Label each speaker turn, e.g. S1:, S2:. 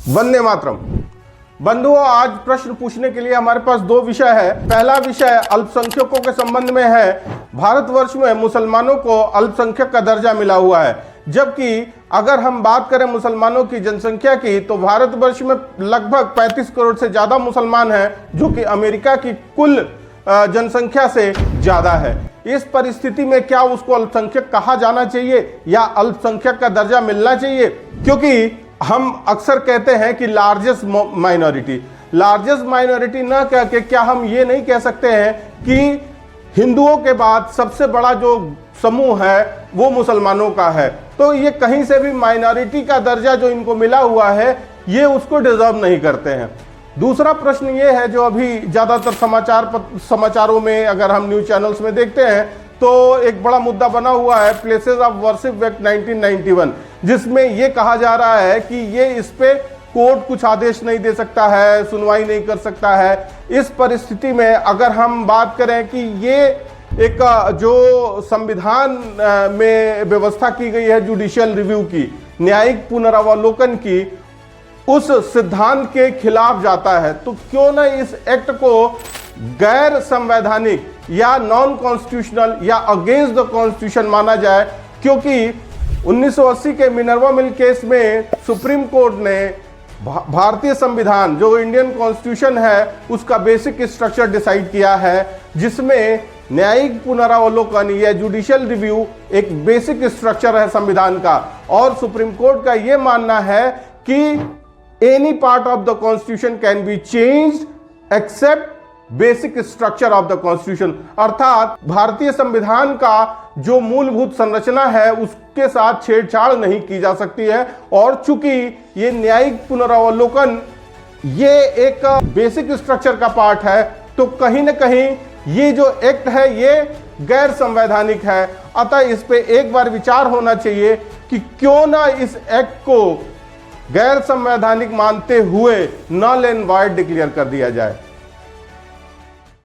S1: वंदे मातरम। बंधुओं, आज प्रश्न पूछने के लिए हमारे पास दो विषय है। पहला विषय अल्पसंख्यकों के संबंध में है। भारतवर्ष में मुसलमानों को अल्पसंख्यक का दर्जा मिला हुआ है, जबकि अगर हम बात करें मुसलमानों की जनसंख्या की तो भारतवर्ष में लगभग 35 करोड़ से ज्यादा मुसलमान हैं, जो कि अमेरिका की कुल जनसंख्या से ज्यादा है। इस परिस्थिति में क्या उसको अल्पसंख्यक कहा जाना चाहिए या अल्पसंख्यक का दर्जा मिलना चाहिए? क्योंकि हम अक्सर कहते हैं कि लार्जेस्ट माइनॉरिटी ना कह के क्या हम ये नहीं कह सकते हैं कि हिंदुओं के बाद सबसे बड़ा जो समूह है वो मुसलमानों का है? तो ये कहीं से भी माइनॉरिटी का दर्जा जो इनको मिला हुआ है ये उसको डिजर्व नहीं करते हैं। दूसरा प्रश्न ये है, जो अभी ज्यादातर समाचारों में अगर हम न्यूज चैनल्स में देखते हैं तो एक बड़ा मुद्दा बना हुआ है प्लेसेस ऑफ वर्शिप एक्ट 1991, जिसमें यह कहा जा रहा है कि ये इस पे कोर्ट कुछ आदेश नहीं दे सकता है, सुनवाई नहीं कर सकता है। इस परिस्थिति में अगर हम बात करें कि ये एक जो संविधान में व्यवस्था की गई है जुडिशियल रिव्यू की, न्यायिक पुनरावलोकन की, उस सिद्धांत के खिलाफ जाता है, तो क्यों ना इस एक्ट को गैर संवैधानिक या नॉन कॉन्स्टिट्यूशनल या अगेंस्ट द कॉन्स्टिट्यूशन माना जाए। क्योंकि 1980 के मिनर्वा मिल केस में सुप्रीम कोर्ट ने भारतीय संविधान जो इंडियन कॉन्स्टिट्यूशन है उसका बेसिक स्ट्रक्चर डिसाइड किया है, जिसमें न्यायिक पुनरावलोकन या जुडिशियल रिव्यू एक बेसिक स्ट्रक्चर है संविधान का। और सुप्रीम कोर्ट का यह मानना है कि any part of the constitution can be changed except basic structure of the constitution, अर्थात भारतीय संविधान का जो मूलभूत संरचना है उसके साथ छेड़छाड़ नहीं की जा सकती है। और चूंकि ये न्यायिक पुनरावलोकन ये एक बेसिक स्ट्रक्चर का पार्ट है, तो कहीं ना कहीं ये जो एक्ट है ये गैर संवैधानिक है। अतः इस पे एक बार विचार होना चाहिए कि क्यों ना इस एक्ट को गैर संवैधानिक मानते हुए नल एंड वॉइड डिक्लेयर कर दिया जाए।